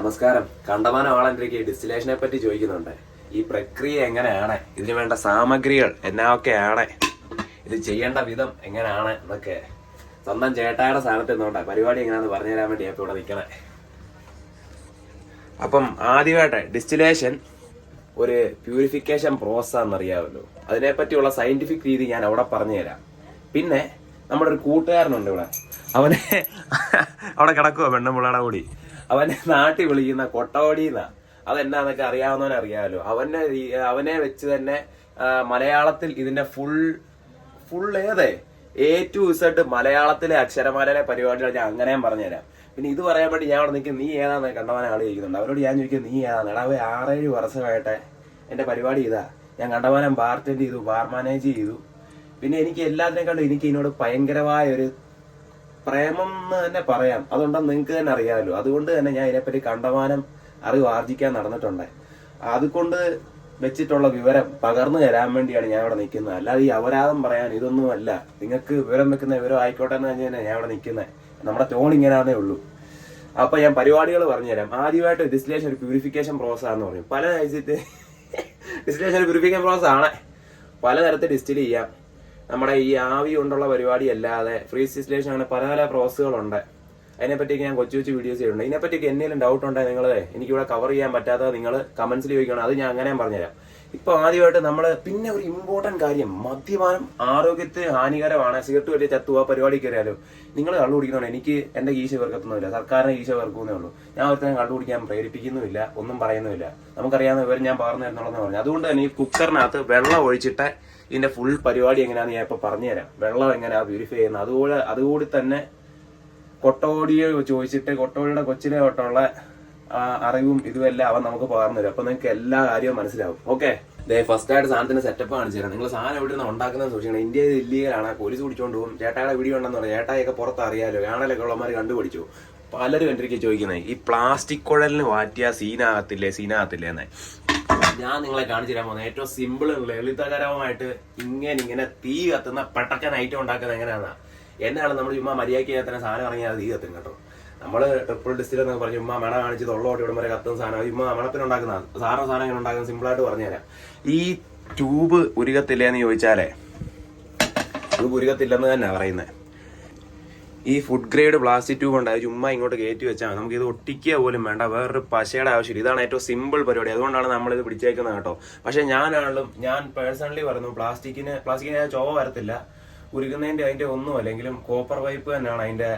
നമസ്കാരം. കണ്ടമാനം ആളെന്തൊക്കെ ഡിസ്റ്റിലേഷനെ പറ്റി ചോദിക്കുന്നുണ്ട്. ഈ പ്രക്രിയ എങ്ങനെയാണ്, ഇതിന് വേണ്ട സാമഗ്രികൾ എന്നൊക്കെയാണ്, ഇത് ചെയ്യേണ്ട വിധം എങ്ങനെയാണ് എന്നൊക്കെ സ്വന്തം ചേട്ടായുടെ സ്ഥാനത്ത് നിന്നോട്ടെ പരിപാടി എങ്ങനെയാണെന്ന് പറഞ്ഞുതരാൻ വേണ്ടി ഞാൻ ഇവിടെ നിൽക്കണേ. അപ്പം ആദ്യമായിട്ട് ഡിസ്റ്റിലേഷൻ ഒരു പ്യൂരിഫിക്കേഷൻ പ്രോസസ് ആണെന്നറിയാമല്ലോ. അതിനെപ്പറ്റിയുള്ള സയന്റിഫിക് രീതി ഞാൻ അവിടെ പറഞ്ഞുതരാം. പിന്നെ നമ്മുടെ ഒരു കൂട്ടുകാരനുണ്ട് ഇവിടെ, അവനെ അവിടെ കിടക്കുക പെണ്ണുമ്പിള്ളയുടെ കൂടി, അവനെ നാട്ടിൽ വിളിക്കുന്ന കൊട്ടവടിന്നാ. അതെന്നാന്നൊക്കെ അറിയാവുന്നവനെ അറിയാമല്ലോ. അവനെ വെച്ച് തന്നെ മലയാളത്തിൽ ഇതിന്റെ ഫുൾ A to Z മലയാളത്തിലെ അക്ഷരമാലയിലെ പരിപാടികൾ ഞാൻ അങ്ങനെയും പറഞ്ഞുതരാം. പിന്നെ ഇത് പറയാൻ വേണ്ടി ഞാൻ അവിടെ നിൽക്കും, നീ ഏതാന്ന് കണ്ടവനെ ആള് ചോദിക്കുന്നുണ്ട്. അവരോട് ഞാൻ ചോദിക്കും, നീ ഏതാന്ന്? എടാ, 6-7 വർഷമായിട്ട് എന്റെ പരിപാടി ഇതാ. ഞാൻ കണ്ടവനം ബാർടെൻഡ് ചെയ്തു, ബാർ മാനേജ് ചെയ്തു. പിന്നെ എനിക്ക് എല്ലാത്തിനെക്കാളും എനിക്ക് ഇതിനോട് ഭയങ്കരമായ ഒരു പ്രേമം എന്ന് തന്നെ പറയാം. അതുകൊണ്ടെന്ന് നിങ്ങൾക്ക് തന്നെ അറിയാമല്ലോ. അതുകൊണ്ട് തന്നെ ഞാൻ ഇതിനെപ്പറ്റി കണ്ടമാനം അറിവ് ആർജിക്കാൻ നടന്നിട്ടുണ്ട്. അതുകൊണ്ട് വെച്ചിട്ടുള്ള വിവരം പകർന്നു തരാൻ വേണ്ടിയാണ് ഞാൻ ഇവിടെ നിൽക്കുന്നത്. അല്ലാതെ ഈ അപരാധം പറയാൻ ഇതൊന്നുമല്ല. നിങ്ങൾക്ക് വിവരം വെക്കുന്ന വിവരം ആയിക്കോട്ടെ എന്ന് തന്നെ ഞാൻ ഇവിടെ നിൽക്കുന്നത്. നമ്മുടെ ടോൺ ഇങ്ങനെയാണേ ഉള്ളൂ. അപ്പൊ ഞാൻ പരിപാടികൾ പറഞ്ഞുതരാം. ആദ്യമായിട്ട് ഡിസ്റ്റിലേഷൻ ഒരു പ്യൂരിഫിക്കേഷൻ പ്രോസസ് ആണെന്ന് പറയും. പല ഡിസ്റ്റിലേഷൻ ഒരു പ്യൂരിഫിക്കേഷൻ പ്രോസസ് ആണ്. പലതരത്തിൽ ഡിസ്റ്റിൽ ചെയ്യാം. നമ്മുടെ ഈ ആവി കൊണ്ടുള്ള പരിപാടി അല്ലാതെ ഫ്രീസ് ഡിസ്റ്റിലേഷൻ അങ്ങനെ പല പല പ്രോസസ്സുകളുണ്ട്. അതിനെപ്പറ്റിയൊക്കെ ഞാൻ കൊച്ചു വീഡിയോസ് ചെയ്തിട്ടുണ്ട്. ഇതിനെപ്പറ്റിയൊക്കെ എന്തെങ്കിലും ഡൗട്ട് ഉണ്ടെങ്കിൽ നിങ്ങൾ എനിക്കിവിടെ കവർ ചെയ്യാൻ പറ്റാത്തത് നിങ്ങൾ കമന്റ്സിൽ ചോദിക്കണം. അത് ഞാൻ അങ്ങനെയും പറഞ്ഞുതരാം. ഇപ്പൊ ആദ്യമായിട്ട് നമ്മൾ പിന്നെ ഒരു ഇമ്പോർട്ടന്റ് കാര്യം, മദ്യപാനം ആരോഗ്യത്തിന് ഹാനികരമാണ്. സിഗരറ്റ് വലിയ ചത്തുവാ പരിപാടി കയറിയാലോ. നിങ്ങൾ കള്ളു കുടിക്കണോ? എനിക്ക് എന്റെ ഈശ വെറുക്കത്തൊന്നുമില്ല, സർക്കാരിനെ ഈശ വെറുക്കുന്നേ ഉള്ളൂ. ഞാൻ ഒരുത്തരം കള്ളു കുടിക്കാൻ പ്രേരിപ്പിക്കുന്നുമില്ല, ഒന്നും പറയുന്നുമില്ല. നമുക്കറിയാവുന്ന വിവരം ഞാൻ പറഞ്ഞു തരുന്നുള്ളതെന്ന് പറഞ്ഞു. അതുകൊണ്ട് തന്നെ ഈ കുക്കറിനകത്ത് വെള്ളം ഒഴിച്ചിട്ട് ഇതിന്റെ ഫുൾ പരിപാടി എങ്ങനെയാണെന്ന് ഞാൻ ഇപ്പൊ പറഞ്ഞുതരാം. വെള്ളം എങ്ങനെയാ പ്യൂരിഫൈ ചെയ്യുന്നത്. അതുകൂടി തന്നെ കൊട്ടോടിയെ ചോദിച്ചിട്ട് കൊട്ടോടിയുടെ കൊച്ചിലെ തൊട്ടുള്ള അറിവും ഇതുമെല്ലാം അവൻ നമുക്ക് പകർന്നു തരും. അപ്പൊ നിങ്ങൾക്ക് എല്ലാ കാര്യവും മനസ്സിലാവും. ഓക്കെ, ഫസ്റ്റ് ആയിട്ട് സാധനത്തിന്റെ സെറ്റപ്പ് കാണിച്ചു തരാം. നിങ്ങൾ സാധനം എവിടെ നിന്ന് ഉണ്ടാക്കുന്നത് സൂക്ഷിക്കണം. ഇന്ത്യയിൽ ഇല്ലീഗലാണ്, പോലീസ് പിടിച്ചോണ്ട് പോകും. ചേട്ടായുടെ വീഡിയോ ഉണ്ടെന്ന് പറയാം. ചേട്ടായൊക്കെ പുറത്ത് അറിയാലോ, കാണലൊക്കെ ഉള്ളമാർ കണ്ടുപിടിച്ചു. പലരും എൻ്റെ ചോദിക്കുന്നത് ഈ പ്ലാസ്റ്റിക് കുഴലിന് മാറ്റിയ സീനാകത്തില്ലേ എന്ന്. ഞാൻ നിങ്ങളെ കാണിച്ചു തരാൻ പോകുന്നത് ഏറ്റവും സിമ്പിൾ ലളിതകരമായിട്ട് ഇങ്ങനെ തീ കത്തുന്ന പെട്ടക്കൻ ഐറ്റം ഉണ്ടാക്കുന്നത് എങ്ങനെയാണെന്നാ. എന്നാണ് നമ്മൾ ചുമ്മാ മര്യാദയ്ക്ക് തന്നെ സാധനം ഇറങ്ങിയാൽ തീ കത്തും കേട്ടോ. നമ്മള് ട്രിപ്പിൾ ഡിസ്റ്റിൽ എന്നൊക്കെ പറഞ്ഞ് ചുമ്മാ മെണ കാണിച്ച് തൊള്ളോട്ട് ഇവിടെ വരെ കത്തുന്ന സാധനം ചുമ്മാ മണപ്പിനുണ്ടാക്കുന്ന സാധനം ഇങ്ങനെ ഉണ്ടാക്കുന്ന സിമ്പിളായിട്ട് പറഞ്ഞുതരാം. ഈ ട്യൂബ് ഉരുകത്തില്ലേന്ന് ചോദിച്ചാലേ, ട്യൂബ് ഉരുകത്തില്ലെന്ന് തന്നെ പറയുന്നത്. ഈ ഫുഡ് ഗ്രേഡ് പ്ലാസ്റ്റിക് ട്യൂബ് ഉണ്ട്. അത് ചുമ്മാ ഇങ്ങോട്ട് കയറ്റി വെച്ചാൽ നമുക്ക് ഇത് ഒട്ടിക്കുക പോലും വേണ്ട. വേറൊരു പശയുടെ ആവശ്യമില്ല. ഇതാണ് ഏറ്റവും സിമ്പിൾ പരിപാടി. അതുകൊണ്ടാണ് നമ്മളിത് പിടിച്ചേക്കുന്നത് കേട്ടോ. പക്ഷെ ഞാൻ പേഴ്സണലി പറയുന്നു, പ്ലാസ്റ്റിക്കിന് ചൊവ്വ വരത്തില്ല. ഉരുകുന്നതിന്റെ അതിന്റെ ഒന്നും അല്ലെങ്കിലും കോപ്പർ പൈപ്പ് തന്നെയാണ് അതിന്റെ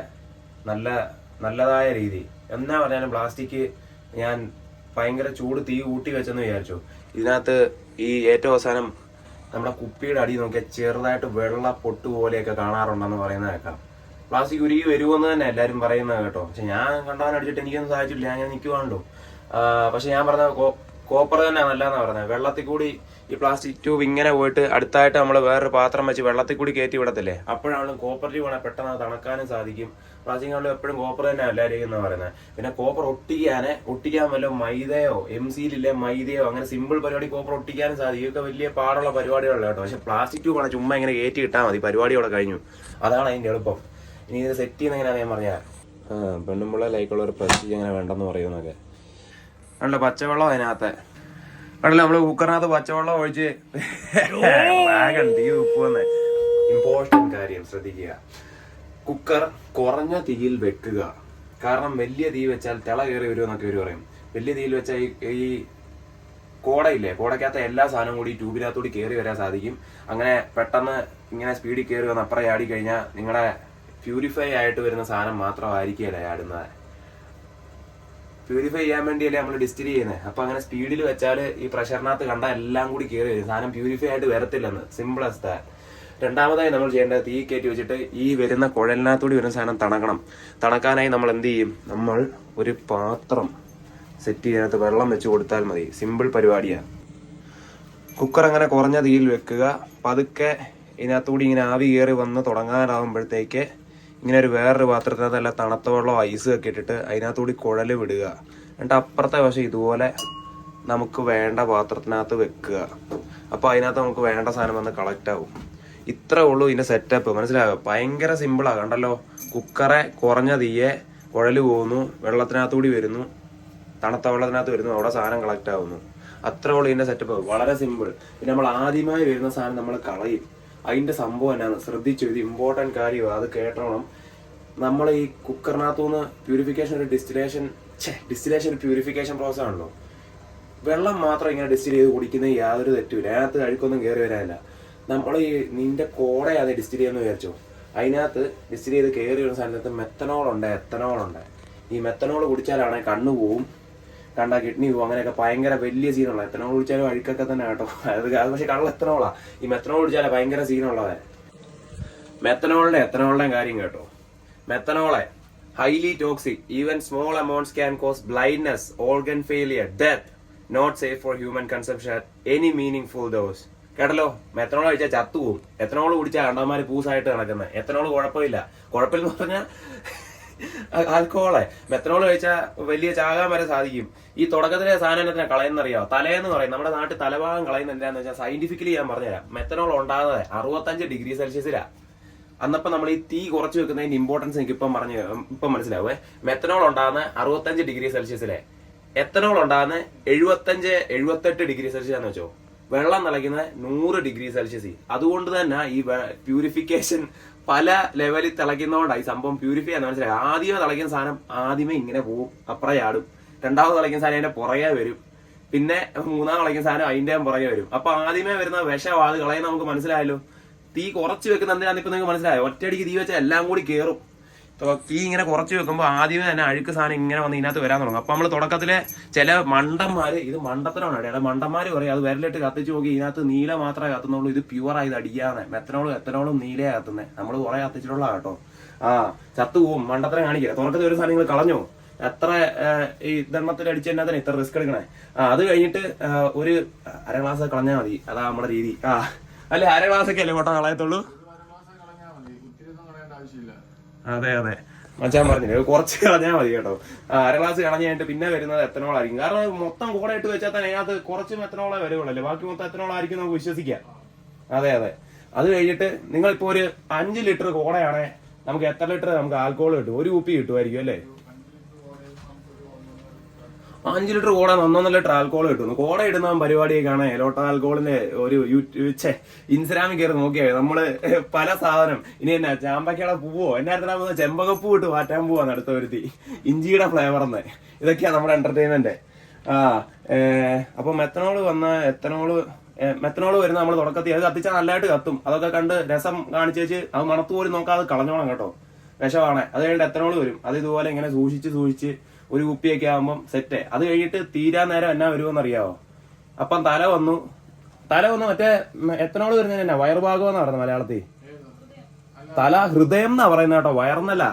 നല്ലതായ രീതി. എന്നാ പറഞ്ഞാലും പ്ലാസ്റ്റിക് ഞാൻ ഭയങ്കര ചൂട് തീ കൂട്ടി വെച്ചെന്ന് വിചാരിച്ചു. ഇതിനകത്ത് ഈ ഏറ്റവും അവസാനം നമ്മുടെ കുപ്പിയുടെ അടി നോക്കിയാൽ ചെറുതായിട്ട് വെള്ള പൊട്ട് പോലെയൊക്കെ കാണാറുണ്ടെന്ന് പറയുന്നത് കേൾക്കാം. പ്ലാസ്റ്റിക് ഉരുകി വരുമെന്ന് തന്നെ എല്ലാവരും പറയുന്നത് കേട്ടോ. പക്ഷെ ഞാൻ കണ്ടവനടിച്ചിട്ട് എനിക്കൊന്നും സാധിച്ചില്ല. ഞാൻ നിൽക്കുവാണ്ടോ. പക്ഷെ ഞാൻ പറഞ്ഞ കോപ്പർ തന്നെ നല്ലതെന്നാണ് പറഞ്ഞത്. വെള്ളത്തിൽ കൂടി ഈ പ്ലാസ്റ്റിക് ട്യൂബ് ഇങ്ങനെ പോയിട്ട് അടുത്തായിട്ട് നമ്മൾ വേറൊരു പാത്രം വെച്ച് വെള്ളത്തിൽ കൂടി കയറ്റി വിടത്തില്ലേ, അപ്പോഴാണെങ്കിലും കോപ്പർ ട്യൂബ് വേണേൽ പെട്ടെന്ന് തണുക്കാനും സാധിക്കും. പ്ലാസ്റ്റിക് ആണെങ്കിലും എപ്പോഴും കോപ്പർ തന്നെ എല്ലാവരും എന്ന് പറയുന്നത്. പിന്നെ കോപ്പർ ഒട്ടിക്കാൻ വല്ല മൈദയോ MCയിലില്ലേ മൈദയോ അങ്ങനെ സിമ്പിൾ പരിപാടി കോപ്പർ ഒട്ടിക്കാനും സാധിക്കും. ഇതൊക്കെ വലിയ പാടുള്ള പരിപാടികളല്ല കേട്ടോ. പക്ഷെ പ്ലാസ്റ്റിക് ട്യൂബ് ആണ് ചുമ്മാ ഇങ്ങനെ കയറ്റി ഇട്ടാൽ മതി, പരിപാടിയോടെ കഴിഞ്ഞു. അതാണ് അതിന്റെ എളുപ്പം. ഇനി ഇത് സെറ്റ് ചെയ്യുന്ന എങ്ങനെയാണെന്ന് ഞാൻ പറഞ്ഞാൽ, പെണ്ണുമ്പിള്ള ലൈക്കുള്ള ഒരു പ്രസ്റ്റിജ് എങ്ങനെ വേണ്ടെന്ന് പറയുന്നൊക്കെ അല്ല. പച്ചവെള്ളം അതിനകത്ത് കണ്ടല്ലോ, നമ്മള് കുക്കറിനകത്ത് പച്ചവെള്ളം ഒഴിച്ച് തീ ഉപ്പ് വന്ന്. ഇമ്പോർട്ടന്റ് കാര്യം ശ്രദ്ധിക്കുക, കുക്കർ കുറഞ്ഞ തീയിൽ വെക്കുക. കാരണം വലിയ തീ വെച്ചാൽ തിള കയറി വരുമെന്നൊക്കെ ഇവർ പറയും. വലിയ തീയിൽ വെച്ചാൽ ഈ കോടയ്ക്കകത്ത് എല്ലാ സാധനവും കൂടി ട്യൂബിനകത്തൂടി കയറി വരാൻ സാധിക്കും. അങ്ങനെ പെട്ടെന്ന് ഇങ്ങനെ സ്പീഡിൽ കയറി വന്ന് അപ്പുറം ആടി കഴിഞ്ഞാൽ നിങ്ങളുടെ പ്യൂരിഫൈ ആയിട്ട് വരുന്ന സാധനം മാത്രമായിരിക്കുകയല്ലേ ആടുന്നത്. പ്യൂരിഫൈ ചെയ്യാൻ വേണ്ടിയല്ലേ നമ്മൾ ഡിസ്റ്റിൽ ചെയ്യുന്നത്. അപ്പൊ അങ്ങനെ സ്പീഡിൽ വെച്ചാൽ ഈ പ്രഷറിനകത്ത് കണ്ട എല്ലാം കൂടി കയറി വരും. സാധനം പ്യൂരിഫൈ ആയിട്ട് വരത്തില്ലെന്ന്. Simple as that. രണ്ടാമതായി നമ്മൾ ചെയ്യേണ്ടത്, തീ കയറ്റി വെച്ചിട്ട് ഈ വരുന്ന കുഴലിനകത്തൂടി വരുന്ന സാധനം തണക്കാനായി നമ്മൾ എന്ത് ചെയ്യും, നമ്മൾ ഒരു പാത്രം സെറ്റ് ചെയ്യാനകത്ത് വെള്ളം വെച്ച് കൊടുത്താൽ മതി. സിമ്പിൾ പരിപാടിയാണ്. കുക്കർ അങ്ങനെ കുറഞ്ഞ തീയിൽ വെക്കുക. പതുക്കെ ഇതിനകത്തൂടി ഇങ്ങനെ ആവി കയറി വന്ന് തുടങ്ങാനാവുമ്പോഴത്തേക്ക് ഇങ്ങനെ ഒരു വേറൊരു പാത്രത്തിനകത്ത് നല്ല തണുത്ത വെള്ളം ഐസ് ഒക്കെ ഇട്ടിട്ട് അതിനകത്തൂടി കുഴൽ വിടുക. എന്നിട്ട് അപ്പുറത്തെ വശം ഇതുപോലെ നമുക്ക് വേണ്ട പാത്രത്തിനകത്ത് വെക്കുക. അപ്പോൾ അതിനകത്ത് നമുക്ക് വേണ്ട സാധനം വന്ന് കളക്ട് ആവും. ഇത്രേ ഉള്ളൂ ഇതിന്റെ സെറ്റപ്പ്. മനസ്സിലായോ? ഭയങ്കര സിമ്പിളാ. കണ്ടല്ലോ, കുക്കറെ കുറഞ്ഞ തീയെ കുഴൽ പോകുന്നു, വെള്ളത്തിനകത്തൂടി വരുന്നു, തണുത്ത വെള്ളത്തിനകത്ത് വരുന്നു, അവിടെ സാധനം കളക്ട് ആവുന്നു. അത്ര ഉള്ളൂ ഇതിന്റെ സെറ്റപ്പ്. വളരെ സിമ്പിൾ. പിന്നെ നമ്മൾ ആദ്യമായി വരുന്ന സാധനം നമ്മൾ കളയും. അതിന്റെ സംഭവം എന്നാണ് ശ്രദ്ധിച്ചു, ഇത് ഇമ്പോർട്ടന്റ് കാര്യമാണ്, അത് കേട്ടോണം. നമ്മൾ ഈ കുക്കറിനകത്തുനിന്ന് പ്യൂരിഫിക്കേഷൻ ഒരു ഡിസ്റ്റിലേഷൻ ഒരു പ്യൂരിഫിക്കേഷൻ പ്രോസസ് ആണല്ലോ. വെള്ളം മാത്രം ഇങ്ങനെ ഡിസ്റ്റിൽ ചെയ്ത് കുടിക്കുന്നത് യാതൊരു തെറ്റുമില്ല, അതിനകത്ത് അഴുക്കൊന്നും കയറി വരാനില്ല. നമ്മൾ ഈ നിന്റെ കോടയാണ് ഡിസ്റ്റിൽ ചെയ്യുന്ന വിചാരിച്ചോ, അതിനകത്ത് ഡിസ്റ്റിൽ ചെയ്ത് കയറി വരുന്ന സാധനത്ത് എത്തനോളുണ്ട്. ഈ മെത്തനോൾ കുടിച്ചാലാണെങ്കിൽ കണ്ണു പോവും, കണ്ട കിഡ്നി പോവും, അങ്ങനെയൊക്കെ ഭയങ്കര വലിയ സീനുള്ള. എത്തനോൾ കുടിച്ചാലും അഴുക്കൊക്കെ തന്നെ കേട്ടോ, അത് പക്ഷെ കള്ള എത്തനോളാ. ഈ മെത്തനോൾ കുടിച്ചാലേ ഭയങ്കര സീനുള്ളവരെ. എത്തനോളുടെയും കാര്യം കേട്ടോ. മെത്തനോളെ highly toxic, even small amounts can cause blindness, organ failure, death, not safe for human consumption at any meaning full dose. കേട്ടല്ലോ, മെത്തനോൾ കഴിച്ചാൽ ചത്തുപോകും. എത്തനോൾ കുടിച്ചാൽ കണ്ടന്മാര് പൂസായിട്ട് നടക്കുന്നത്. എത്തനോൾ കുഴപ്പമില്ലെന്ന് പറഞ്ഞാൽ ആൽക്കഹോളെ. മെത്തനോൾ കഴിച്ചാൽ വലിയ ചാകാൻ വരെ സാധിക്കും. ഈ തുടക്കത്തിലെ സാധനം കളയുന്നറിയാം, തലേന്ന് പറയും. നമ്മുടെ നാട്ടിൽ തലഭാഗം കളയുന്ന എന്താണെന്ന് വെച്ചാൽ സയന്റിഫിക്കലി ഞാൻ പറഞ്ഞുതരാം. മെത്തനോൾ ഉണ്ടാകുന്നത് 65 ഡിഗ്രി സെൽഷ്യസിലാണ്. അന്നപ്പം നമ്മൾ ഈ തീ കുറച്ച് വെക്കുന്നതിന്റെ ഇമ്പോർട്ടൻസ് എനിക്ക് ഇപ്പം മനസ്സിലാവേ. മെത്തനോൾ ഉണ്ടാകുന്ന 65 ഡിഗ്രി സെൽഷ്യസിലെ, എത്തനോൾ ഉണ്ടാകുന്ന 78 ഡിഗ്രി സെൽഷ്യസ് ആണെന്ന് വെച്ചോ. വെള്ളം തിളയ്ക്കുന്നത് 100 ഡിഗ്രി സെൽഷ്യസ്. അതുകൊണ്ട് തന്നെ ഈ പ്യൂരിഫിക്കേഷൻ പല ലെവലിൽ തിളയ്ക്കുന്നതുകൊണ്ടാണ് ഈ സംഭവം പ്യൂരിഫൈ ചെയ്യാൻ മനസ്സിലായി. ആദ്യമേ തിളയ്ക്കുന്ന സാധനം ആദ്യമേ ഇങ്ങനെ പോവും, അപ്പുറം ചാടും. രണ്ടാമത് തിളയ്ക്കുന്ന സാധനം അതിന്റെ പുറകെ വരും. പിന്നെ മൂന്നാമത് തിളയ്ക്കുന്ന സാധനം അതിന്റെ പുറകെ വരും. അപ്പൊ ആദ്യമേ വരുന്ന വിഷം അത് കളയുന്ന നമുക്ക് മനസ്സിലായല്ലോ. തീ കുറച്ച് വെക്കുന്ന എന്തിനാന്ന് ഇപ്പൊ നിങ്ങൾക്ക് മനസ്സിലായോ. ഒറ്റയടിക്ക് തീ വെച്ചാൽ എല്ലാം കൂടി കയറും. തീ ഇങ്ങനെ കുറച്ച് വെക്കുമ്പോൾ ആദ്യമേ തന്നെ അഴുക്ക് സാധനം ഇങ്ങനെ വന്ന് ഇതിനകത്ത് വരാൻ തുടങ്ങും. അപ്പൊ നമ്മൾ തുടക്കത്തിലെ ചില മണ്ടന്മാര്, ഇത് മണ്ടത്തരമാണ് ഇടയുടെ മണ്ടന്മാര് പറയും, അത് വിരലിട്ട് കത്തിച്ച് നോക്കി ഇതിനകത്ത് നീല മാത്രമേ കത്തുന്നുള്ളൂ, ഇത് പ്യുവറായി ഇത് അടിക്കാതെ. എത്തനോളും നീലയാ കത്തുന്നത്. നമ്മൾ കുറെ കത്തിച്ചിട്ടുള്ള കേട്ടോ. ചത്തു പോവും, മണ്ടത്തരം കാണിക്കുക. തുടക്കത്തിൽ ഒരു സാധനങ്ങൾ കളഞ്ഞോ, എത്ര ഈ ദണ്ണത്തിൽ അടിച്ചതിനകത്ത് ഇത്ര റിസ്ക് എടുക്കണേ. അത് കഴിഞ്ഞിട്ട് ഒരു അര ഗ്ലാസ് കളഞ്ഞാൽ മതി, അതാ നമ്മുടെ രീതി. അല്ലെ, അര ഗ്ലാസ് ഒക്കെ അല്ലേ കോട്ട കളയത്തുള്ളൂ. അതെ മച്ചാൻ പറഞ്ഞില്ലേ, കുറച്ച് കളഞ്ഞാൽ മതി കേട്ടോ. അര ഗ്ലാസ് കളഞ്ഞു കഴിഞ്ഞിട്ട് പിന്നെ വരുന്നത് എത്തനോൾ ആയിരിക്കും. കാരണം മൊത്തം കൂടെ ഇട്ട് വെച്ചാൽ തന്നെ അതിനകത്ത് കുറച്ച് എത്തനോളെ വരുവുള്ളല്ലേ, ബാക്കി മൊത്തം എത്തനോൾ ആയിരിക്കും നമുക്ക് വിശ്വസിക്കാം. അതെ അത് കഴിഞ്ഞിട്ട് നിങ്ങളിപ്പോ ഒരു 5 ലിറ്റർ കോടയാണെ നമുക്ക് എത്ര ലിറ്റർ നമുക്ക് ആൽക്കഹോൾ കിട്ടും? ഒരു കുപ്പി കിട്ടുമായിരിക്കും അല്ലേ? 5 ലിറ്റർ കോട 1.5 ലിറ്റർ ആൽക്കഹോൾ കിട്ടുന്നു. കോട ഇടുന്ന പരിപാടിയൊക്കെ ആണ് എലോട്ട ആൽക്കഹോളിന്റെ ഒരു ഇൻസ്റ്റാഗ്രാമിൽ കയറി നോക്കിയാൽ നമ്മള് പല സാധനം. ഇനി എന്നാ ചാമ്പക്കയുടെ പൂവോ എന്നാ ചെമ്പകപ്പൂ ഇട്ട് മാറ്റാൻ പോവാന്ന് അടുത്ത വരുത്തി, ഇഞ്ചിയുടെ ഫ്ലേവറിന്ന്. ഇതൊക്കെയാ നമ്മുടെ എന്റർടൈൻമെന്റ്. അപ്പൊ മെത്തനോള് വരുന്ന നമ്മൾ തുടക്കത്തിൽ അത് കത്തിച്ചാൽ നല്ലതായിട്ട് കത്തും. അതൊക്കെ കണ്ട് രസം കാണിച്ചേച്ച് അത് മണത്ത് പോലും നോക്കാതെ കളഞ്ഞോണം കേട്ടോ, വിഷമാണ്. അത് കഴിഞ്ഞിട്ട് എത്തനോള് വരും. അത് ഇതുപോലെ ഇങ്ങനെ സൂക്ഷിച്ച് ഒരു കുപ്പിയൊക്കെ ആകുമ്പം സെറ്റ്. അത് കഴിഞ്ഞിട്ട് തീരാൻ നേരം എന്നാ വരുമെന്ന് അറിയാവോ? അപ്പം തല വന്നു മറ്റേ എത്തനോള് വരുന്നതിന് എന്നാ വയറുഭാഗം എന്ന് പറയുന്നത് മലയാളത്തിൽ. തല ഹൃദയം എന്നാ പറയുന്നത് കേട്ടോ, വയറന്നല്ല.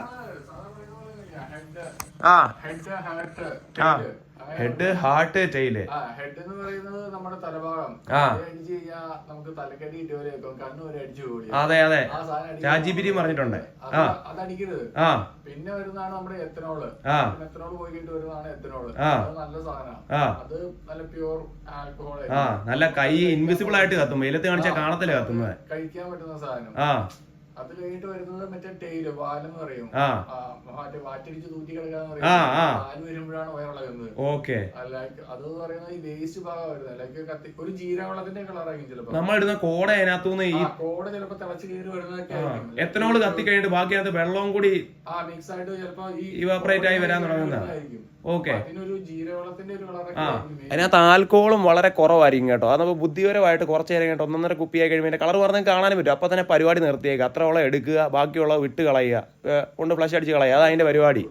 Head, heart, tail. ഹെഡ് എന്ന് പറയുന്നത് നമ്മുടെ തലഭാഗം. അടിച്ചു കഴിഞ്ഞാൽ നമുക്ക് തലക്കടി ഇട്ടുവരെ കണ്ണുവരെ അടിച്ചു പോയി. അതെ ചാജിബിരി പറഞ്ഞിട്ടുണ്ട്. അതടിക്കരുത്. പിന്നെ വരുന്നതാണ് നമ്മുടെ എത്തനോള്. എത്തനോള് പോയിട്ട് വരുന്നതാണ് എത്തനോള്. അത് നല്ല സാധനമാണ്. അത് നല്ല പ്യൂർ ആൽക്കഹോൾ. നല്ല കൈ ഇൻവിസിബിൾ ആയിട്ട് കത്തും, വെയിലത്ത് കാണിച്ചാൽ കാണത്തില്ല കത്തുന്നത്. കഴിക്കാൻ പറ്റുന്ന സാധനം. അത് കഴിഞ്ഞിട്ട് വരുന്നത് മറ്റേ ടെയില്, വാലെന്ന് പറയും. വാറ്റടിച്ച് തൂറ്റി കിടക്കാന്ന് പറയും. വാല് വരുമ്പോഴാണ് വയറിളകുന്നത്. അത് പറയുന്നത് ഈ വേസ്റ്റ് ഭാഗം വരുന്നത്. ലൈക്ക് ഒരു ജീരവെള്ളത്തിന്റെ കളറായിരിക്കും ചിലപ്പോ നമ്മളിടുന്ന കോട. അതിനകത്തുനിന്ന് ഈ കോട ചിലപ്പോ തിളച്ച് കയറി വരുന്നതൊക്കെ ആയിരിക്കും. എത്തനോള് കത്തി കഴിഞ്ഞിട്ട് ബാക്കി അത് വെള്ളവും കൂടി മിക്സ് ആയിട്ട് ചിലപ്പോ ഇവാപറേറ്റ് ആയി വരാൻ തുടങ്ങുന്നതായിരിക്കും. അതിനൊരു ജീരവെള്ളത്തിന്റെ ഒരു കളറൊക്കെ. അതിനകത്ത് ആൽക്കഹോളും വളരെ കുറവായിരിക്കും കേട്ടോ. അത് നമുക്ക് ബുദ്ധിപരമായിട്ട് കുറച്ച് നേരം കഴിഞ്ഞിട്ട് 1.5 കുപ്പിയായി കഴിയുമ്പോൾ കളർ പറഞ്ഞാൽ കാണാനും പറ്റും. അപ്പൊ തന്നെ പരിപാടി നിർത്തിയേക്കുക. അത്രയോളം എടുക്കുക, ബാക്കിയുള്ള വിട്ട് കളയുക, കൊണ്ട് ഫ്ലഷ് അടിച്ച് കളയുക. അതാ അതിന്റെ പരിപാടി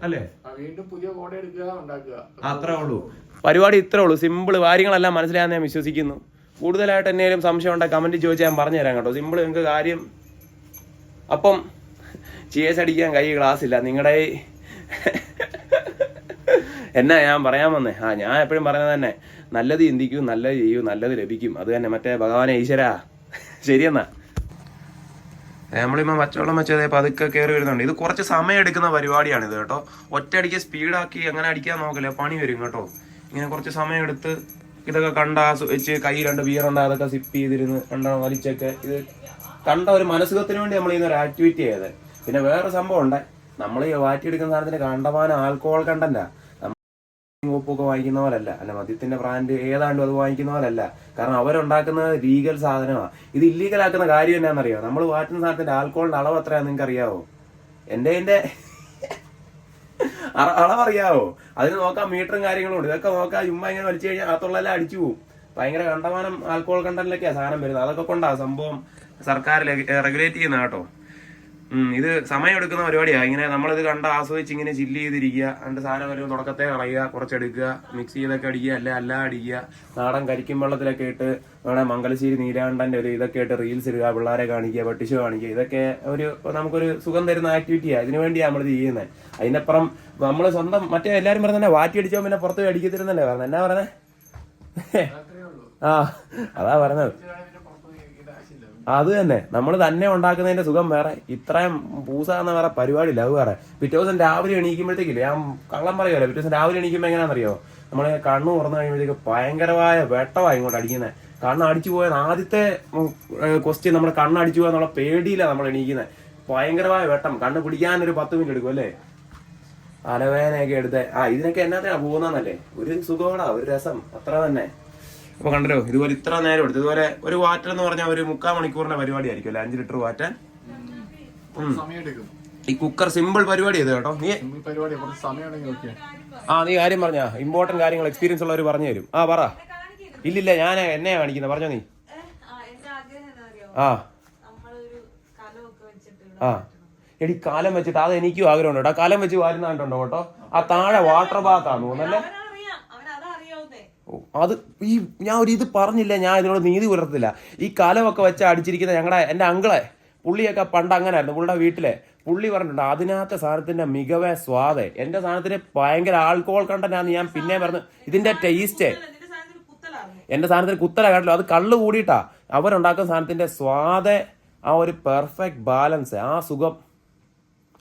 അല്ലേ? വീണ്ടും പുതിയ കോട എടുക്കുക, ഉണ്ടാക്കുക. അത്രേ ഉള്ളൂ പരിപാടി, ഇത്രേ ഉള്ളൂ. സിമ്പിൾ കാര്യങ്ങളെല്ലാം മനസ്സിലായെന്ന് ഞാൻ വിശ്വസിക്കുന്നു. കൂടുതലായിട്ട് എന്തെങ്കിലും സംശയം ഉണ്ടെങ്കിൽ കമന്റ് ചോദിച്ചാൽ ഞാൻ പറഞ്ഞുതരാം കേട്ടോ. സിമ്പിൾ നിങ്ങൾക്ക് കാര്യം. അപ്പം CS അടിക്കാൻ കൈ ഗ്ലാസ് ഇല്ല നിങ്ങളുടെ. എന്നാ ഞാൻ പറയാൻ വന്നേ? ഞാൻ എപ്പോഴും പറയുന്നത് തന്നെ, നല്ലത് ചിന്തിക്കൂ, നല്ലത് ചെയ്യൂ, നല്ലത് ലഭിക്കും. അത് തന്നെ മറ്റേ ഭഗവാനെ ഈശ്വരാ. ശരിയെന്നാ. നമ്മളിപ്പോൾ പച്ചവെള്ളം വെച്ചതേ പതുക്കെ കയറി വരുന്നുണ്ട്. ഇത് കുറച്ച് സമയം എടുക്കുന്ന പരിപാടിയാണ് ഇത് കേട്ടോ. ഒറ്റയടിക്ക് സ്പീഡാക്കി അങ്ങനെ അടിക്കാൻ നോക്കില്ല, പണി വരും കേട്ടോ. ഇങ്ങനെ കുറച്ച് സമയം എടുത്ത് ഇതൊക്കെ വെച്ച് കൈ 2 ബിയറുണ്ട്, അതൊക്കെ സിപ്പ് ചെയ്തിരുന്ന് വലിച്ചൊക്കെ ഇത് കണ്ട ഒരു മനസുഖത്തിന് വേണ്ടി നമ്മൾ ചെയ്യുന്ന ഒരു ആക്ടിവിറ്റി ചെയ്തത്. പിന്നെ വേറെ സംഭവം ഉണ്ട്, നമ്മൾ ഈ വാറ്റിയെടുക്കുന്ന സാധനത്തിന് കണ്ടമാനം ആൽക്കഹോൾ കണ്ടന്റാ. കോപ്പൊക്കെ വാങ്ങിക്കുന്ന പോലല്ല, അല്ല മദ്യത്തിന്റെ ബ്രാൻഡ് ഏതാണ്ടും അത് വാങ്ങിക്കുന്ന പോലല്ല. കാരണം അവരുണ്ടാക്കുന്നത് ലീഗൽ സാധനമാണ്. ഇത് ഇല്ലീഗൽ ആക്കുന്ന കാര്യം എന്നാന്നറിയോ? നമ്മൾ വാറ്റുന്ന സാധനത്തിന്റെ ആൽക്കോളിന്റെ അളവ് എത്രയാന്ന് നിങ്ങൾക്ക് അറിയാവോ? എന്റെ അളവറിയാവോ? അതിന് നോക്കാം മീറ്ററും കാര്യങ്ങളും ഉണ്ട്. ഇതൊക്കെ നോക്കാം. ചുമ്മാ ഇങ്ങനെ വലിച്ചു കഴിഞ്ഞാൽ അകത്തുള്ളതെല്ലാം അടിച്ചു പോകും. ഭയങ്കര കണ്ടമാനം ആൽക്കോഹോൾ കണ്ടന്റിലൊക്കെയാണ് സാധനം വരുന്നത്. അതൊക്കെ കൊണ്ടാണ് സംഭവം സർക്കാർ റെഗുലേറ്റ് ചെയ്യുന്ന കേട്ടോ. ഇത് സമയം എടുക്കുന്ന പരിപാടിയാണ്. ഇങ്ങനെ നമ്മളിത് കണ്ട് ആസ്വദിച്ച് ഇങ്ങനെ ചില്ല് ചെയ്തിരിക്കുക, അതിന്റെ സാധനം വരും തുടക്കത്തെ കളയുക, കുറച്ചെടുക്കുക, മിക്സ് ചെയ്തൊക്കെ അടിക്കുക, അല്ല അടിക്കുക, നാടൻ കരിക്കും വെള്ളത്തിലൊക്കെ ഇട്ട് വേണേൽ മംഗലശ്ശേരി നീരാണ്ടന്റെ ഒരു ഇതൊക്കെ ഇട്ട് റീൽസ് ഇടുക, പിള്ളേരെ കാണിക്കുക, പട്ടിഷോ കാണിക്കുക. ഇതൊക്കെ നമുക്കൊരു സുഖം തരുന്ന ആക്ടിവിറ്റിയാണ്. ഇതിനു വേണ്ടിയാണ് നമ്മളിത് ചെയ്യുന്നത്. അതിനപ്പുറം നമ്മൾ സ്വന്തം മറ്റേ എല്ലാവരും പറഞ്ഞ വാറ്റി അടിച്ചോ പിന്നെ പുറത്ത് അടിക്കത്തിരുന്നല്ലേ പറഞ്ഞത്. എന്നാ പറഞ്ഞേ? അതാ പറഞ്ഞത്. അത് തന്നെ, നമ്മൾ തന്നെ ഉണ്ടാക്കുന്നതിന്റെ സുഖം വേറെ. ഇത്രയും പൂസ എന്ന വേറെ പരിപാടിയില്ല, അത് വേറെ. പിറ്റേ ദിവസം രാവിലെ എണീക്കുമ്പോഴത്തേക്കില്ലേ, ഞാൻ കള്ളം പറയുമല്ലോ, പിറ്റേ ദിവസം രാവിലെ എണീക്കുമ്പോൾ എങ്ങനെയാണെന്നറിയോ? നമ്മളെ കണ്ണു തുറന്നു കഴിയുമ്പോഴത്തേക്ക് ഭയങ്കരമായ വെട്ടമാണ് ഇങ്ങോട്ട് അടിക്കുന്നത്. കണ്ണ് അടിച്ചു പോയത് ആദ്യത്തെ ക്വസ്റ്റ്യൻ, നമ്മുടെ കണ്ണ് അടിച്ചു പോയെന്നുള്ള പേടിയിലാണ് നമ്മൾ എണീക്കുന്നത്. ഭയങ്കരമായ വെട്ടം, കണ്ണ് പിടിക്കാനൊരു 10 മിനിറ്റ് എടുക്കും അല്ലേ? അലവേനയൊക്കെ എടുത്ത് ഇതിനൊക്കെ എന്നാത്തിനാ പോകുന്നല്ലേ? ഒരു സുഖമാടാ, ഒരു രസം, അത്ര തന്നെ. അപ്പൊ കണ്ടല്ലോ, ഇതുപോലെ ഇത്ര നേരം എടുത്തു. ഇതുപോലെ ഒരു വാറ്റർ എന്ന് പറഞ്ഞാൽ ഒരു 3/4 മണിക്കൂറിന്റെ പരിപാടി ആയിരിക്കും അല്ലെ? 5 ലിറ്റർ വാറ്റാൻ ഈ കുക്കർ സിമ്പിൾ പരിപാടി ചെയ്ത് കേട്ടോ. നീ കാര്യം പറഞ്ഞാ ഇമ്പോർട്ടന്റ് കാര്യങ്ങൾ എക്സ്പീരിയൻസ് ഉള്ളവർ പറഞ്ഞു തരും. പറ. ഇല്ലില്ല, ഞാൻ എന്നെയാ കാണിക്കുന്നത്, പറഞ്ഞോ നീ. എടി കാലം വെച്ചിട്ട് അത് എനിക്കും ആഗ്രഹമുണ്ട് കേട്ടോ. കാലം വെച്ച് വാരുന്ന കണ്ടുണ്ടോ കേട്ടോ? ആ താഴെ വാട്ടർ ബാത്താന്ന് തോന്നല്ലേ? അത് ഞാൻ ഇത് പറഞ്ഞില്ല, ഞാൻ ഇതിനോട് നീതി പുലർത്തില്ല. ഈ കാലമൊക്കെ വെച്ച് അടിച്ചിരിക്കുന്ന എൻ്റെ അങ്കിളെ, പുള്ളിയൊക്കെ പണ്ട് അങ്ങനെ ആയിരുന്നു. പുള്ളിയുടെ വീട്ടിലെ പുള്ളി പറഞ്ഞിട്ടുണ്ട് അതിനകത്തെ സാധനത്തിന്റെ മികവേ സ്വാദേ. എന്റെ സാധനത്തിന് ഭയങ്കര ആൽക്കോഹോൾ കണ്ടന്റാന്ന് ഞാൻ പിന്നെ പറഞ്ഞു. ഇതിന്റെ ടേസ്റ്റ് എന്റെ സാധനത്തിന് കുത്തല കാട്ടില്ലോ, അത് കള്ള് കൂടിയിട്ടാ അവരുണ്ടാക്കുന്ന സാധനത്തിന്റെ സ്വാദ്, ആ ഒരു പെർഫെക്റ്റ് ബാലൻസ്, ആ സുഖം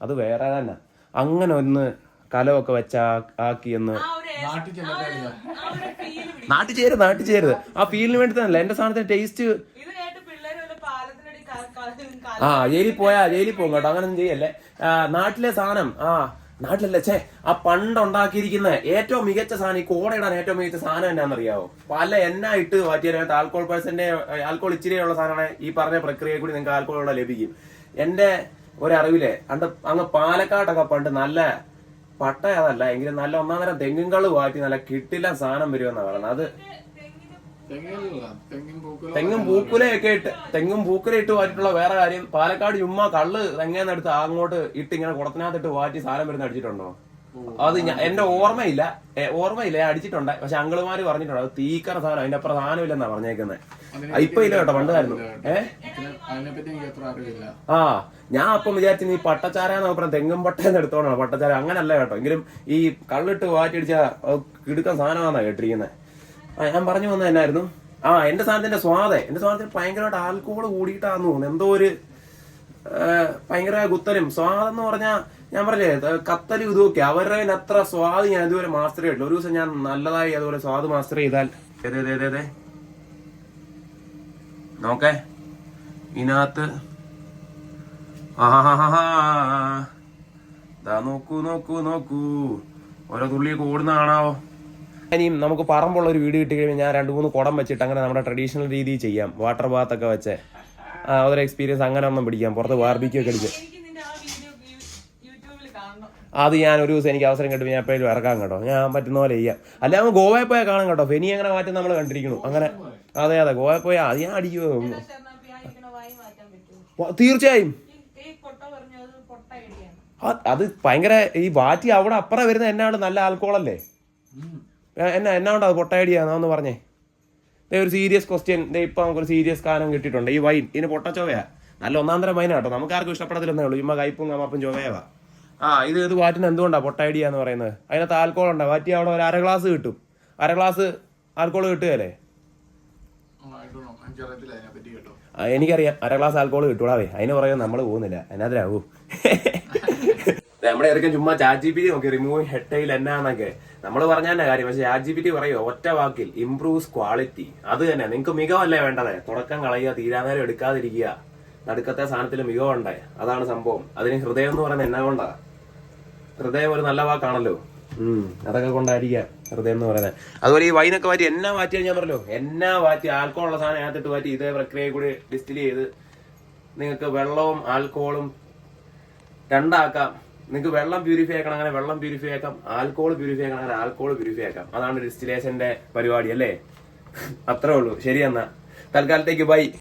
അത് വേറെ തന്നെ. അങ്ങനെ ഒന്ന് കലമൊക്കെ വെച്ച ആക്കിയെന്ന് നാട്ടിൽ ചേരുത് ആ ഫീലിന് വേണ്ടി തന്നെ. എന്റെ സാധനത്തിന്റെ ടേസ്റ്റ് ജയിലിൽ പോകും കേട്ടോ. അങ്ങനൊന്നും ചെയ്യല്ലേ. നാട്ടിലെ സാധനം നാട്ടിലല്ലേ ആ പണ്ടുണ്ടാക്കിയിരിക്കുന്ന ഏറ്റവും മികച്ച സാധനം, ഈ കോടയിടാൻ ഏറ്റവും മികച്ച സാധനം എന്നാണെന്നറിയാവോ? പല എണ്ണ ഇട്ട് മാറ്റിയതിനകത്ത് ആൽക്കോൾ ഇച്ചിരിയുള്ള സാധനമാണ്. ഈ പറഞ്ഞ പ്രക്രിയയിൽ കൂടി നിങ്ങൾക്ക് ആൽക്കോൾ ഇവിടെ ലഭിക്കും. എന്റെ ഒരറിവിലെ അങ്ങ് പാലക്കാട്ടൊക്കെ പണ്ട് നല്ല പട്ട അതല്ല എങ്കിലും നല്ല ഒന്നാന്തരം തെങ്ങുംകള് വാറ്റി നല്ല കിട്ടില്ല സാധനം വരുമെന്നാണ് പറയുന്നത്. അത് തെങ്ങും പൂക്കുല ഇട്ട് വാറ്റിട്ടുള്ള വേറെ കാര്യം. പാലക്കാട് ചുമ്മാ കള്ള് തെങ്ങേന്നെടുത്ത് അങ്ങോട്ട് ഇട്ട് ഇങ്ങനെ കുടത്തിനകത്തിട്ട് വാറ്റി സാധനം വരുന്ന അടിച്ചിട്ടുണ്ടോ? അത് എന്റെ ഓർമ്മയില്ല, അടിച്ചിട്ടുണ്ട്. പക്ഷെ അങ്കിളുമാര് പറഞ്ഞിട്ടുണ്ട് അത് തീക്കറ സാധനം, അതിന്റെ അപ്പുറം സാധനമില്ലെന്നാ പറഞ്ഞേക്കുന്നത്. ഇപ്പൊ ഇല്ല കേട്ടോ, പണ്ടായിരുന്നു. ഞാൻ അപ്പം വിചാരിച്ചു നീ പട്ടച്ചാരാന്ന് പറഞ്ഞ തെങ്ങും പട്ടേന്ന് എടുത്തോണോ പട്ടച്ചാര. അങ്ങനല്ല കേട്ടോ. എങ്കിലും ഈ കള്ളിട്ട് വാറ്റിയടിച്ച കിടുക്കാൻ സാധനമാണെന്നാ കേട്ടിരിക്കുന്നത്. ഞാൻ പറഞ്ഞു വന്നത് എന്നായിരുന്നു, എന്റെ സാധനത്തിന്റെ എന്റെ സാധനത്തിന് ഭയങ്കരമായിട്ട് ആൽക്കോഹോൾ കൂടിയിട്ടാന്ന് തോന്നുന്നു. എന്തോ ഒരു ഭയങ്കര കുത്തലും സ്വാദെന്ന് പറഞ്ഞാൽ ഞാൻ പറഞ്ഞേ കത്തലും ഇതുമൊക്കെ അവരുടെ അത്ര സ്വാദ് ഞാൻ ഇതുവരെ മാസ്റ്റർ ചെയ്തിട്ടില്ല. ഒരു ദിവസം ഞാൻ നല്ലതായി അതുപോലെ സ്വാദ് മാസ്റ്റർ ചെയ്താൽ നോക്കേ ഇതിനകത്ത് നോക്കൂ ഓരോ തുള്ളിയൊക്കെ ഓടുന്ന കാണാവോ. ഇനിയും നമുക്ക് പറമ്പുള്ള ഒരു വീട് കിട്ടി കഴിയുമ്പോൾ ഞാൻ 2-3 കുടം വെച്ചിട്ട് അങ്ങനെ നമ്മുടെ ട്രഡീഷണൽ രീതിയിൽ ചെയ്യാം. വാട്ടർ ബാത്തൊക്കെ വെച്ച് അതൊരു എക്സ്പീരിയൻസ് അങ്ങനെ ഒന്നും പിടിക്കാം. പുറത്ത് ബാർബിക്യൂ ഒക്കെ അടിക്കും. അത് ഞാൻ ഒരു ദിവസം എനിക്ക് അവസരം കിട്ടുമ്പോൾ ഞാൻ എപ്പോഴും ഇറക്കാം കേട്ടോ. ഞാൻ പറ്റുന്ന പോലെ ചെയ്യാം. അല്ല നമ്മൾ ഗോവയിൽ പോയാൽ കാണാം കേട്ടോ. ഫെനി അങ്ങനെ മാറ്റം നമ്മൾ കണ്ടിരിക്കണു. അങ്ങനെ അതെ ഗോവയിൽ പോയാൽ അത് ഞാൻ അടിക്കുമോ? തീർച്ചയായും അത് ഭയങ്കര ഈ വാറ്റി അവിടെ അപ്പുറം വരുന്ന എന്നാണ് നല്ല ആൽക്കോളല്ലേ. എന്നാണ്ട് അത് പൊട്ടയടിയാന്ന് പറഞ്ഞേ. ഒരു സീരിയസ് ക്വസ്റ്റ്യൻ. ഇപ്പൊ നമുക്കൊരു സീരിയസ് കാനം കിട്ടിയിട്ടുണ്ട്. ഈ വൈൻ ഇതിന് പൊട്ടച്ചോവയാ, നല്ല ഒന്നാന്തരം വൈനാ കേട്ടോ. നമുക്ക് ആർക്കും ഇഷ്ടപ്പെടത്തില്ലെന്നേ ഉള്ളൂ. ചുമ്മാ കയ്പും കമപ്പും ചൊവ്വയാ. ഇത് വാറ്റിന് എന്തുകൊണ്ടാ പൊട്ടയടിയ എന്ന് പറയുന്നത്? അതിനകത്ത് ആൽക്കോൾ ഉണ്ടാവും. വാറ്റി അവിടെ ഒരു 1/2 ഗ്ലാസ് കിട്ടും. 1/2 ഗ്ലാസ് ആൽക്കോൾ കിട്ടുകയല്ലേ? എനിക്കറിയാം 1/2 ഗ്ലാസ് ആൽക്കോൾ കിട്ടൂടാവേ. അതിന് പറയാൻ നമ്മൾ പോകുന്നില്ല. അതിനകത്തിലാവൂ. നമ്മുടെ ഇറക്കം ചുമ്മാ ChatGPT നോക്കി റിമൂവ് ഹെഡ് ടൈൽ എന്നാന്നൊക്കെ നമ്മൾ പറഞ്ഞ കാര്യം. പക്ഷെ ChatGPT പറയോ ഒറ്റ വാക്കിൽ ഇംപ്രൂവ്സ് ക്വാളിറ്റി. അത് തന്നെ നിങ്ങൾക്ക് മികവല്ലേ വേണ്ടത്. തുടക്കം കളയുക, തീരാനേരം എടുക്കാതിരിക്കുക, നടുക്കത്തെ സാധനത്തിൽ മികവുണ്ടേ. അതാണ് സംഭവം. അതിന് ഹൃദയം എന്ന് പറയുന്നത് എന്നാ കൊണ്ടാ? ഹൃദയം ഒരു നല്ല വാക്കാണല്ലോ. അതൊക്കെ കൊണ്ടായിരിക്കാം. ഹൃദയം എന്ന് പറയുന്നത്. അതുപോലെ ഈ വൈനൊക്കെ മാറ്റി എന്നാ മാറ്റിയാൽ ഞാൻ പറഞ്ഞല്ലോ, എന്നാ മാറ്റി ആൽക്കോൾ ഉള്ള സാധനം അതിനകത്തിട്ട് മാറ്റി ഇതേ പ്രക്രിയ കൂടി ഡിസ്റ്റിൽ ചെയ്ത് നിങ്ങൾക്ക് വെള്ളവും ആൽക്കോളും രണ്ടാക്കാം. നിങ്ങൾക്ക് വെള്ളം പ്യൂരിഫൈ ആക്കണം, അങ്ങനെ വെള്ളം പ്യൂരിഫൈ ആക്കാം. ആൽക്കോൾ പ്യൂരിഫൈ ആക്കണം, അങ്ങനെ ആൽക്കോൾ പ്യൂരിഫൈ ആക്കാം. അതാണ് ഡിസ്റ്റിലേഷന്റെ പരിപാടി അല്ലേ. അത്രേ ഉള്ളൂ. ശരി, എന്നാ തൽക്കാലത്തേക്ക് ബൈ.